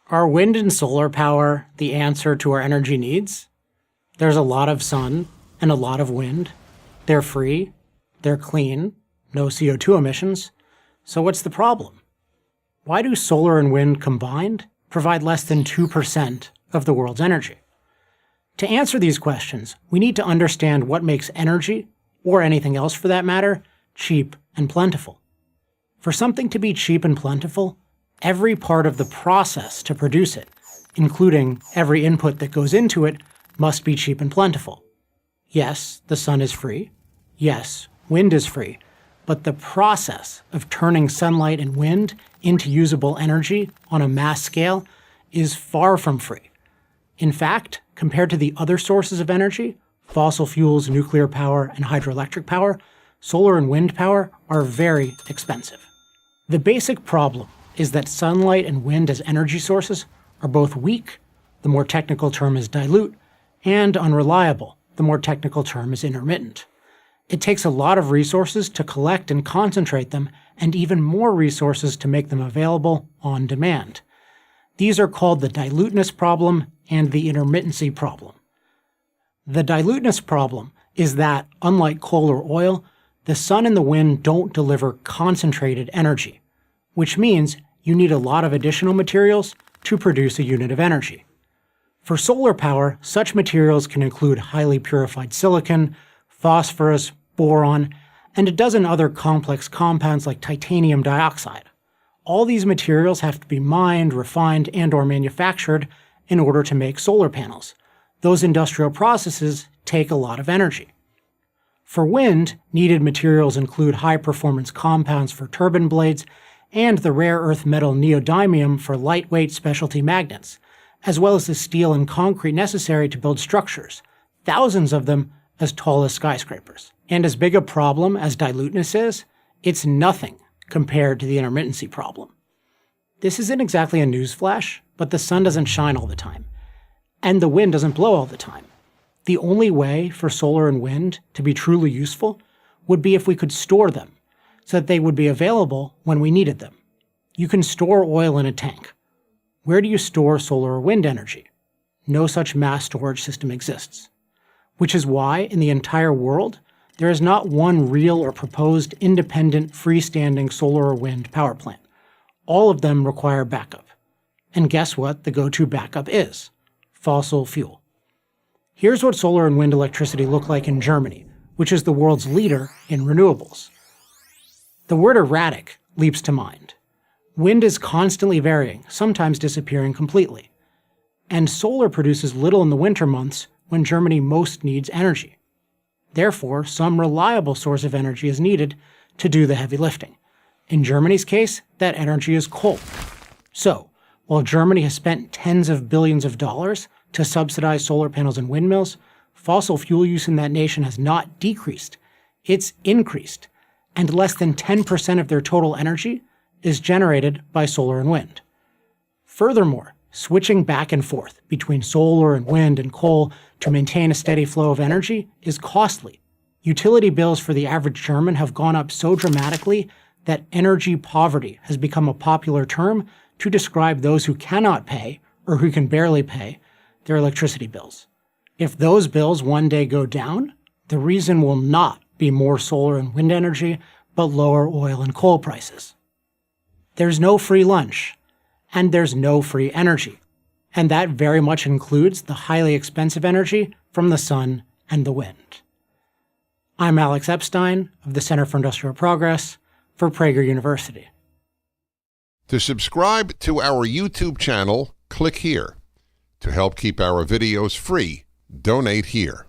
Are wind and solar power the answer to our energy needs? There's a lot of sun and a lot of wind. They're free, they're clean, no CO2 emissions. So what's the problem? Why do solar and wind combined provide less than 2% of the world's energy? To answer these questions, we need to understand what makes energy, or anything else for that matter, cheap and plentiful. For something to be cheap and plentiful, every part of the process to produce it, including every input that goes into it, must be cheap and plentiful. Yes, the sun is free. Yes, wind is free. But the process of turning sunlight and wind into usable energy on a mass scale is far from free. In fact, compared to the other sources of energy, fossil fuels, nuclear power, and hydroelectric power, solar and wind power are very expensive. The basic problem is that sunlight and wind as energy sources are both weak, the more technical term is dilute, and unreliable, the more technical term is intermittent. It takes a lot of resources to collect and concentrate them, and even more resources to make them available on demand. These are called the diluteness problem and the intermittency problem. The diluteness problem is that, unlike coal or oil, the sun and the wind don't deliver concentrated energy, which means you need a lot of additional materials to produce a unit of energy. For solar power, such materials can include highly purified silicon, phosphorus, boron, and a dozen other complex compounds like titanium dioxide. All these materials have to be mined, refined, and/or manufactured in order to make solar panels. Those industrial processes take a lot of energy. For wind, needed materials include high-performance compounds for turbine blades and the rare earth metal neodymium for lightweight specialty magnets, as well as the steel and concrete necessary to build structures, thousands of them as tall as skyscrapers. And as big a problem as diluteness is, it's nothing compared to the intermittency problem. This isn't exactly a newsflash, but the sun doesn't shine all the time, and the wind doesn't blow all the time. The only way for solar and wind to be truly useful would be if we could store them, so that they would be available when we needed them. You can store oil in a tank. Where do you store solar or wind energy? No such mass storage system exists. Which is why, in the entire world, there is not one real or proposed independent freestanding solar or wind power plant. All of them require backup. And guess what the go-to backup is? Fossil fuel. Here's what solar and wind electricity look like in Germany, which is the world's leader in renewables. The word erratic leaps to mind. Wind is constantly varying, sometimes disappearing completely. And solar produces little in the winter months when Germany most needs energy. Therefore, some reliable source of energy is needed to do the heavy lifting. In Germany's case, that energy is coal. So, while Germany has spent tens of billions of dollars to subsidize solar panels and windmills, fossil fuel use in that nation has not decreased, it's increased, and less than 10% of their total energy is generated by solar and wind. Furthermore, switching back and forth between solar and wind and coal to maintain a steady flow of energy is costly. Utility bills for the average German have gone up so dramatically that energy poverty has become a popular term to describe those who cannot pay, or who can barely pay, their electricity bills. If those bills one day go down, the reason will not be more solar and wind energy, but lower oil and coal prices. There's no free lunch, and there's no free energy. And that very much includes the highly expensive energy from the sun and the wind. I'm Alex Epstein of the Center for Industrial Progress for Prager University. To subscribe to our YouTube channel, click here. To help keep our videos free, donate here.